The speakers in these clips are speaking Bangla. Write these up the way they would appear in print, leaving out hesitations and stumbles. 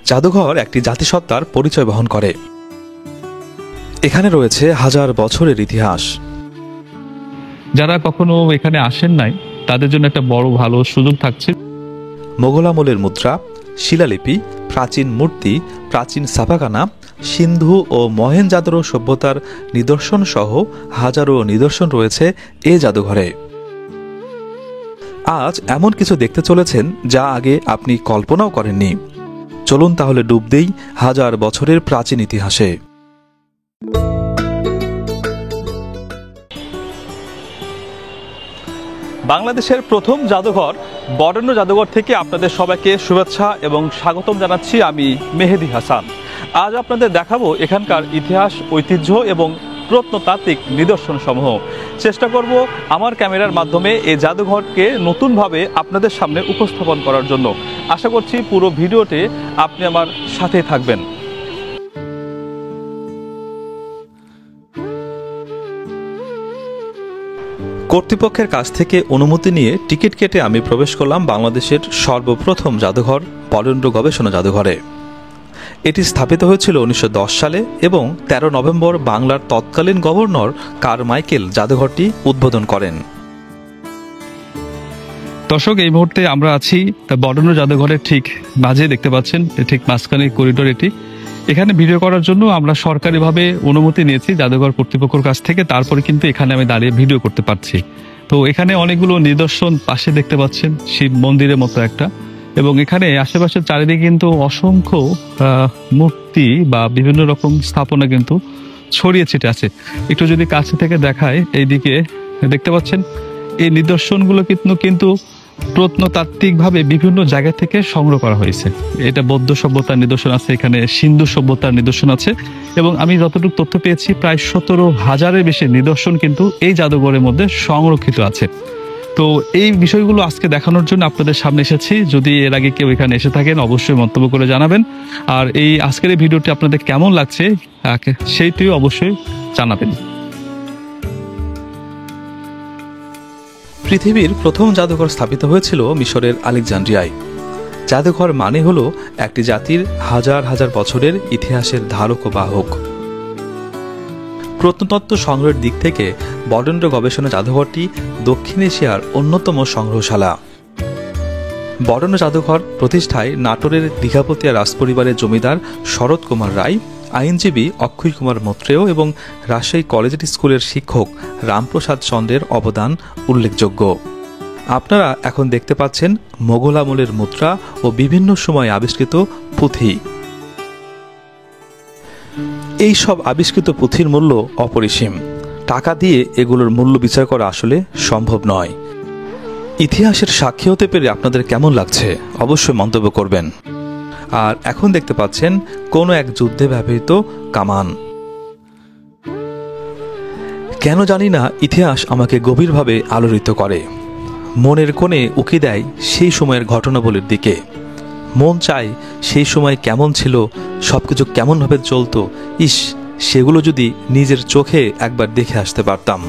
জাদুঘর একটি জাতিসত্তার পরিচয় বহন করে। এখানে রয়েছে হাজার বছরের ইতিহাস। যারা কখনো এখানে আসেন নাই তাদের জন্য একটা বড় ভালো সুযোগ থাকছে। মোগল আমলের মুদ্রা, শিলালিপি, প্রাচীন মূর্তি, প্রাচীন ছাপাখানা, সিন্ধু ও মহেঞ্জোদারো সভ্যতার নিদর্শন সহ হাজারো নিদর্শন রয়েছে এ জাদুঘরে। আজ এমন কিছু দেখতে চলেছেন যা আগে আপনি কল্পনাও করেননি। চলুন তাহলে ডুব দেই হাজার বছরের প্রাচীন ইতিহাসে। বাংলাদেশের প্রথম জাদুঘর বরেণ্য জাদুঘর থেকে আপনাদের সবাইকে শুভেচ্ছা এবং স্বাগতম জানাচ্ছি। আমি মেহেদি হাসান। আজ আপনাদের দেখাবো এখানকার ইতিহাস, ঐতিহ্য এবং প্রত্নতাত্ত্বিক নিদর্শন সমূহ। চেষ্টা করব আমার ক্যামেরার মাধ্যমে এই জাদুঘরকে নতুনভাবে আপনাদের সামনে উপস্থাপন করার জন্য। আশা করছি পুরো ভিডিওতে আপনি আমার সাথে থাকবেন। কর্তৃপক্ষের কাছ থেকে অনুমতি নিয়ে টিকিট কেটে আমি প্রবেশ করলাম বাংলাদেশের সর্বপ্রথম জাদুঘর বরেন্দ্র গবেষণা জাদুঘরে। এটি স্থাপিত হয়েছিল 1910 সালে এবং 13 নভেম্বর বাংলার তৎকালীন গভর্নর কারমাইকেল জাদুঘরটি উদ্বোধন করেন। দর্শক, এই মুহূর্তে আমরা আছি বরেন্দ্র জাদুঘরের ঠিক মাঝে, দেখতে পাচ্ছেন ঠিক মাঝখানে করিডোর এটি। এখানে ভিডিও করার জন্য আমরা সরকারিভাবে অনুমতি নিয়েছি জাদুঘর কর্তৃপক্ষের কাছ থেকে, তারপরে কিন্তু এখানে আমি দাঁড়িয়ে ভিডিও করতে পারছি। তো এখানে অনেকগুলো নিদর্শন পাশে দেখতে পাচ্ছেন, শিব মন্দিরের মতো একটা, এবং এখানে আশেপাশে চারিদিকে কিন্তু অসংখ্য মূর্তি বা বিভিন্ন রকম স্থাপনা কিন্তু ছড়িয়ে ছিটে আছে। একটু যদি কাছে থেকে দেখায়, এইদিকে দেখতে পাচ্ছেন এই নিদর্শনগুলো কিন্তু প্রত্নতাত্ত্বিকভাবে বিভিন্ন জায়গা থেকে সংগ্রহ করা হয়েছে। এটা বৌদ্ধ সভ্যতার নিদর্শন আছে, এখানে সিন্ধু সভ্যতার নিদর্শন আছে, এবং আমি যতটুকু তথ্য পেয়েছি প্রায় 17,000-এর বেশি নিদর্শন কিন্তু এই জাদুঘরের মধ্যে সংরক্ষিত আছে। তো এই বিষয়গুলো আজকে দেখানোর জন্য আপনাদের সামনে এসেছি। যদি এর আগে কেউ এখানে এসে থাকেন অবশ্যই মন্তব্য করে জানাবেন, আর এই আজকের এই ভিডিওটি আপনাদের কেমন লাগছে সেইটিও অবশ্যই জানাবেন। পৃথিবীর প্রথম জাদুঘর স্থাপিত হয়েছিল মিশরের আলেকজান্দ্রিয়ায়। জাদুঘর মানে হল একটি জাতির হাজার হাজার বছরের ইতিহাসের ধারক ও বাহক। প্রত্নতত্ত্ব সংগ্রহের দিক থেকে বরেন্দ্র গবেষণা জাদুঘরটি দক্ষিণ এশিয়ার অন্যতম সংগ্রহশালা। বরেন্দ্র জাদুঘর প্রতিষ্ঠায় নাটোরের দীঘাপতিয়া রাজপরিবারের জমিদার শরৎ কুমার রায়, আইনজীবী অক্ষয় কুমার মৈত্রেয় এবং রাজশাহী কলেজ স্কুলের শিক্ষক রামপ্রসাদ চন্দ্রের অবদান উল্লেখযোগ্য। আপনারা এখন দেখতে পাচ্ছেন মোগল আমলের মুদ্রা ও বিভিন্ন সময় আবিষ্কৃত পুঁথি। এই সব আবিষ্কৃত পুঁথির মূল্য অপরিসীম। টাকা দিয়ে এগুলোর মূল্য বিচার করা আসলে সম্ভব নয়। ইতিহাসের সাক্ষী হতে পেরে আপনাদের কেমন লাগছে অবশ্যই মন্তব্য করবেন। আর এখন দেখতে পাচ্ছেন কোনো এক যুদ্ধে ব্যবহৃত কামান। কেন জানি না ইতিহাস আমাকে গভীরভাবে আলোড়িত করে। মনের কোণে উকি দেয় সেই সময়ের ঘটনাবলীর দিকে। মন চায় সেই সময় কেমন ছিল, সবকিছু কেমনভাবে চলতো, ইস সেগুলো যদি নিজের চোখে একবার দেখে আসতে পারতাম।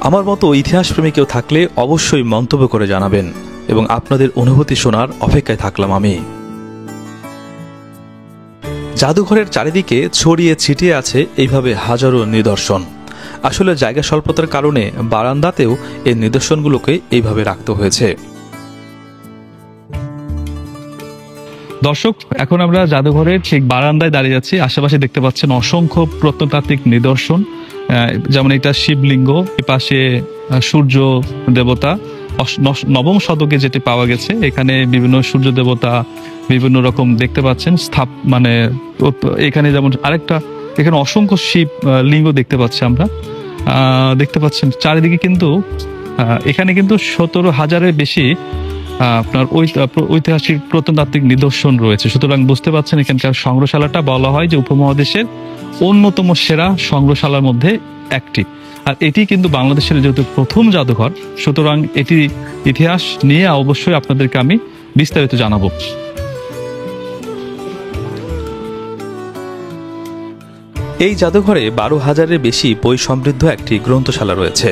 আমার মতো ইতিহাসপ্রেমী কেউ থাকলে অবশ্যই মন্তব্য করে জানাবেন এবং আপনাদের অনুভূতি শোনার অপেক্ষায় থাকলাম আমি। জাদুঘরের চারিদিকে ছড়িয়ে ছিটিয়ে আছে এইভাবে হাজারো নিদর্শন। আসলে জায়গা স্বল্পতার কারণে বারান্দাতেও এই নিদর্শনগুলোকে এইভাবে রাখতে হয়েছে। দর্শক, এখন আমরা জাদুঘরের ঠিক বারান্দায় দাঁড়িয়ে আছি। আশেপাশে দেখতে পাচ্ছেন অসংখ্য প্রত্নতাত্ত্বিক নিদর্শন, যেমন এটা শিবলিঙ্গ, এপাশে সূর্য দেবতা, 9ম শতকে যেটি পাওয়া গেছে। এখানে বিভিন্ন সূর্য দেবতা বিভিন্ন রকম দেখতে পাচ্ছেন মানে এখানে যেমন আরেকটা, এখানে অসংখ্য শিব লিঙ্গ দেখতে পাচ্ছি আমরা। দেখতে পাচ্ছেন চারিদিকে কিন্তু এখানে কিন্তু 17,000-এর বেশি আপনার ঐতিহাসিক প্রত্নতাত্ত্বিক নিদর্শন রয়েছে। সুতরাং বুঝতে পারছেন এখানকার সংগ্রহশালাটা বলা হয় যে উপমহাদেশের অন্যতম সেরা সংগ্রহশালার মধ্যে একটি। আর এটি কিন্তু বাংলাদেশের যেহেতু প্রথম জাদুঘর, সুতরাং এটি ইতিহাস নিয়ে অবশ্যই আপনাদেরকে আমি বিস্তারিত জানাবো। এই জাদুঘরে 12,000-এর বেশি বই সমৃদ্ধ একটি গ্রন্থশালা রয়েছে।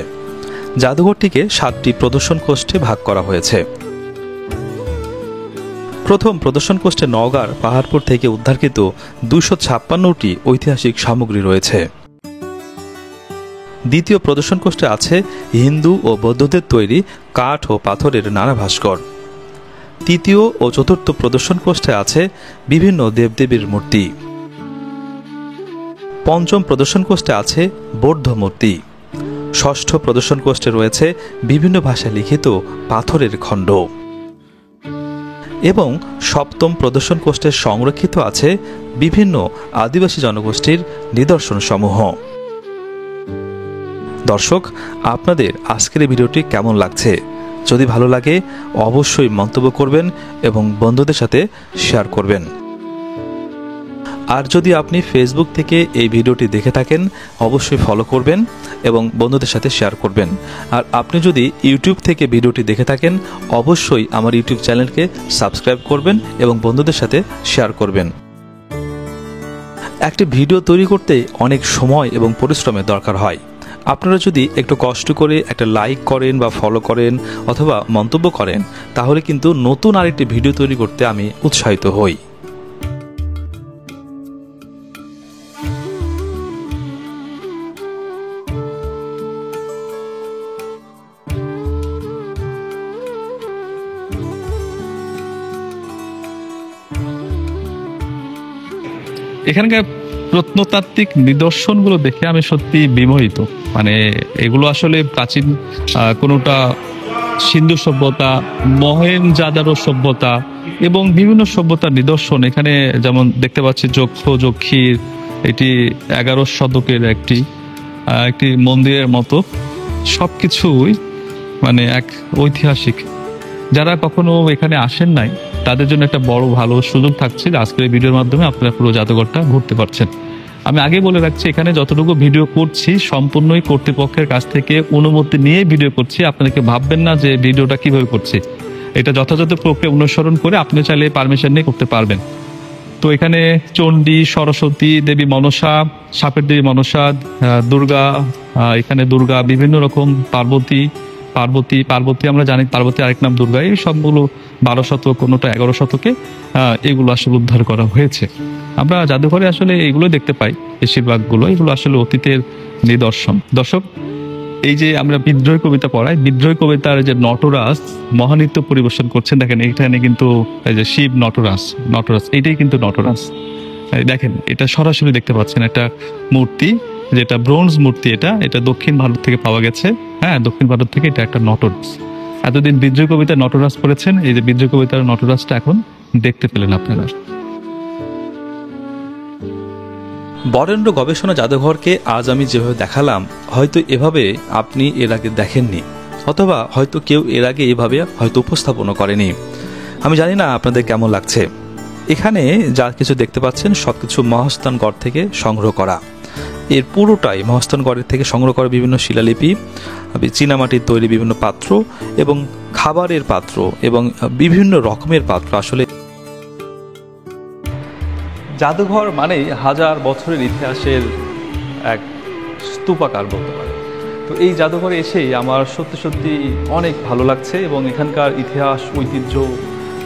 জাদুঘরটিকে 7টি প্রদর্শন কক্ষে ভাগ করা হয়েছে। প্রথম প্রদর্শন কোষ্ঠে নওগাঁর পাহাড়পুর থেকে উদ্ধারকৃত 256টি ঐতিহাসিক সামগ্রী রয়েছে। দ্বিতীয় প্রদর্শন কোষ্ঠে আছে হিন্দু ও বৌদ্ধদের তৈরি কাঠ ও পাথরের নানা ভাস্কর। তৃতীয় ও চতুর্থ প্রদর্শন কোষ্ঠে আছে বিভিন্ন দেবদেবীর মূর্তি। পঞ্চম প্রদর্শন কোষ্ঠে আছে বৌদ্ধ মূর্তি। ষষ্ঠ প্রদর্শন কোষ্ঠে রয়েছে বিভিন্ন ভাষায় লিখিত পাথরের খণ্ড। এবং সপ্তম প্রদর্শন কোষ্ঠে সংরক্ষিত আছে বিভিন্ন আদিবাসী জনগোষ্ঠীর নিদর্শন সমূহ। দর্শক, আপনাদের আজকের এই ভিডিওটি কেমন লাগছে? যদি ভালো লাগে অবশ্যই মন্তব্য করবেন এবং বন্ধুদের সাথে শেয়ার করবেন। আর যদি আপনি ফেসবুক থেকে এই ভিডিওটি দেখে থাকেন অবশ্যই ফলো করবেন এবং বন্ধুদের সাথে শেয়ার করবেন। আর আপনি যদি ইউটিউব থেকে ভিডিওটি দেখে থাকেন অবশ্যই আমার ইউটিউব চ্যানেলকে সাবস্ক্রাইব করবেন এবং বন্ধুদের সাথে শেয়ার করবেন। একটি ভিডিও তৈরি করতে অনেক সময় এবং পরিশ্রমের দরকার হয়। আপনারা যদি একটু কষ্ট করে একটা লাইক করেন বা ফলো করেন অথবা মন্তব্য করেন তাহলে কিন্তু নতুন আরেকটি ভিডিও তৈরি করতে আমি উৎসাহিত হই। এখানকার প্রত্নতাত্ত্বিক নিদর্শনগুলো দেখে আমি সত্যি বিমোহিত। মানে এগুলো আসলে প্রাচীন কোনোটা সিন্ধু সভ্যতা, মহেঞ্জোদারো সভ্যতা এবং বিভিন্ন সভ্যতার নিদর্শন। এখানে যেমন দেখতে পাচ্ছি যক্ষ যক্ষীর এটি 11 শতকের একটি মন্দিরের মতো। সবকিছুই মানে এক ঐতিহাসিক। যারা কখনো এখানে আসেন নাই তাদের জন্য একটা বড় ভালো সুযোগ থাকছে আজকের এই ভিডিওর মাধ্যমে আপনারা পুরো জাদুঘরটা ঘুরতে পারছেন। আমি আগে বলে রাখছি, এখানে যতটুকু ভিডিও করছি সম্পূর্ণই কর্তৃপক্ষের কাছ থেকে অনুমতি নিয়ে ভিডিও করছি। আপনাদেরকে ভাববেন না যে ভিডিওটা কিভাবে করছি, এটা যথাযথ প্রক্রিয়া অনুসরণ করে আপনি চাইলে পারমিশন নিয়ে করতে পারবেন। তো এখানে চণ্ডী, সরস্বতী দেবী, মনসা, সাপের দেবী মনসা, দুর্গা, এখানে দুর্গা, বিভিন্ন রকম পার্বতী আমরা জানি পার্বতী আরেক নাম দুর্গা। এই সবগুলো 12 শতক, কোনোটা 11 শতকে এগুলো আসলে উদ্ধার করা হয়েছে। আমরা জাদুঘরে আসলে এগুলো দেখতে পাই বেশিরভাগগুলো, এগুলো আসলে অতীতের নিদর্শন। দর্শক, এই যে আমরা বিদ্রোহী কবিতা পড়াই, বিদ্রোহী কবিতার যে নটরাজ মহানৃত্য পরিবেশন করছেন, দেখেন এখানে কিন্তু এই যে শিব নটরাজ এইটাই কিন্তু নটরাজ। দেখেন এটা সরাসরি দেখতে পাচ্ছেন, একটা মূর্তি যেটা ব্রোঞ্জ মূর্তি। এটা দক্ষিণ ভারত থেকে পাওয়া গেছে। হ্যাঁ, দক্ষিণ ভারত থেকে এটা একটা নটরাজ। এতদিন বিদ্রোহী কবিতা নটরাজ পড়েছেন, এই যে বিদ্রোহী কবিতার নটরাজটা এখন দেখতে পেলেন আপনারা। বরেন্দ্র গবেষণা জাদুঘরকে আজ আমি যেভাবে দেখালাম হয়তো এভাবে আপনি এর আগে দেখেননি, অথবা হয়তো কেউ এর আগে এভাবে হয়তো উপস্থাপনও করেনি। আমি জানি না আপনাদের কেমন লাগছে। এখানে যা কিছু দেখতে পাচ্ছেন সবকিছু মহাস্থানগড় থেকে সংগ্রহ করা। এর পুরোটাই মহাস্থানগড়ের থেকে সংগ্রহ করা বিভিন্ন শিলালিপি, চীনামাটির তৈরি বিভিন্ন পাত্র এবং খাবারের পাত্র এবং বিভিন্ন রকমের পাত্র। আসলে জাদুঘর মানে হাজার বছরের ইতিহাসের এক স্তূপাকার বলতে পারে। তো এই জাদুঘরে এসেই আমার সত্যি অনেক ভালো লাগছে এবং এখানকার ইতিহাস, ঐতিহ্য,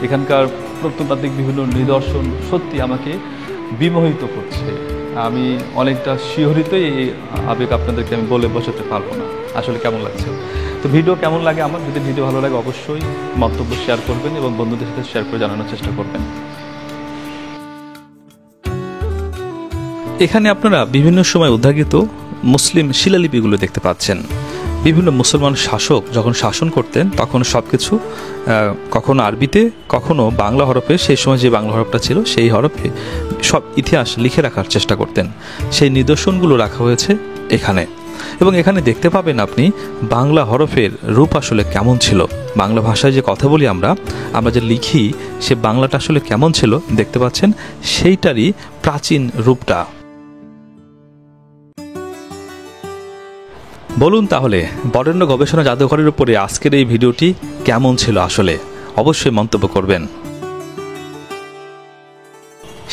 এখানকার প্রত্নতাত্ত্বিক বিভিন্ন নিদর্শন সত্যি আমাকে বিমোহিত করছে। আমি অনেকটা শিহরিত, এই আবেগ আপনাদেরকে আমি বলে বোঝাতে পারবো না আসলে কেমন লাগছে। তো ভিডিও কেমন লাগে আমার, যদি ভিডিও ভালো লাগে অবশ্যই মন্তব্য শেয়ার করবেন এবং বন্ধুদের সাথে শেয়ার করে জানানোর চেষ্টা করবেন। এখানে আপনারা বিভিন্ন সময় উদ্ধারকৃত মুসলিম শিলালিপিগুলো দেখতে পাচ্ছেন। বিভিন্ন মুসলমান শাসক যখন শাসন করতেন তখন সবকিছু কখনো আরবিতে, কখনো বাংলা হরফে, সেই সময় যে বাংলা হরফটা ছিল সেই হরফে সব ইতিহাস লিখে রাখার চেষ্টা করতেন। সেই নিদর্শনগুলো রাখা হয়েছে এখানে। এবং এখানে দেখতে পাবেন আপনি বাংলা হরফের রূপ আসলে কেমন ছিল। বাংলা ভাষায় যে কথা বলি আমরা যে লিখি, সে বাংলাটা আসলে কেমন ছিল দেখতে পাচ্ছেন, সেইটারই প্রাচীন রূপটা। বলুন তাহলে বরেন্দ্র গবেষণা জাদুঘরের উপরে আজকের এই ভিডিওটি কেমন ছিল আসলে অবশ্যই মন্তব্য করবেন।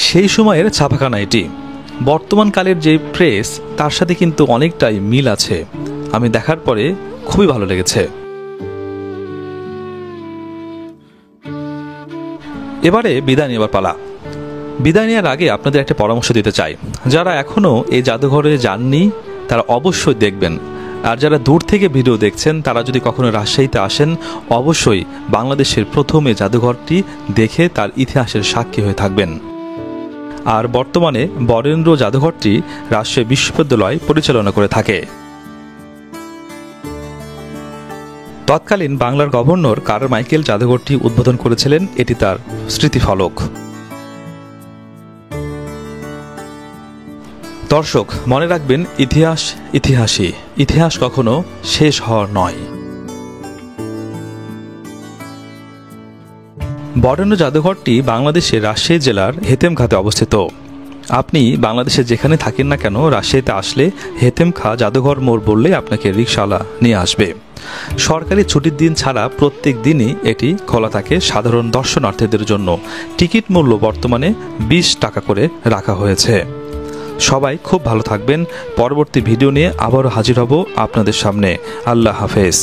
সেই সময়ের ছাপাখানা এটি। বর্তমান কালের যে প্রেস তার সাথে কিন্তু অনেকটাই মিল আছে। আমি দেখার পরে খুবই ভালো লেগেছে। এবারে বিদায় নেবার পালা। বিদায় নেওয়ার আগে আপনাদের একটা পরামর্শ দিতে চাই, যারা এখনও এই জাদুঘরে যাননি তারা অবশ্যই দেখবেন। আর যারা দূর থেকে ভিডিও দেখছেন তারা যদি কখনো রাজশাহীতে আসেন, অবশ্যই বাংলাদেশের প্রথম এই জাদুঘরটি দেখে তার ইতিহাসের সাক্ষী হয়ে থাকবেন। আর বর্তমানে বরেন্দ্র জাদুঘরটি রাজশাহী বিশ্ববিদ্যালয় পরিচালনা করে থাকে। তৎকালীন বাংলার গভর্নর কারমাইকেল জাদুঘরটি উদ্বোধন করেছিলেন, এটি তার স্মৃতিফলক। দর্শক মনে রাখবেন, ইতিহাস ইতিহাসই, ইতিহাস কখনো শেষ হওয়ার নয়। বরেন্দ্র জাদুঘরটি বাংলাদেশের রাজশাহী জেলার হেতেমখাতে অবস্থিত। আপনি বাংলাদেশে যেখানে থাকেন না কেন, রাজশাহীতে আসলে হেতেমখা জাদুঘর মোড় বললে আপনাকে রিকশাওয়ালা নিয়ে আসবে। সরকারি ছুটির দিন ছাড়া প্রত্যেক দিনই এটি খোলা থাকে সাধারণ দর্শনার্থীদের জন্য। টিকিট মূল্য বর্তমানে 20 টাকা করে রাখা হয়েছে। সবাই খুব ভালো থাকবেন। পরবর্তী ভিডিও নিয়ে আবারও হাজির হব আপনাদের সামনে। আল্লাহ হাফেজ।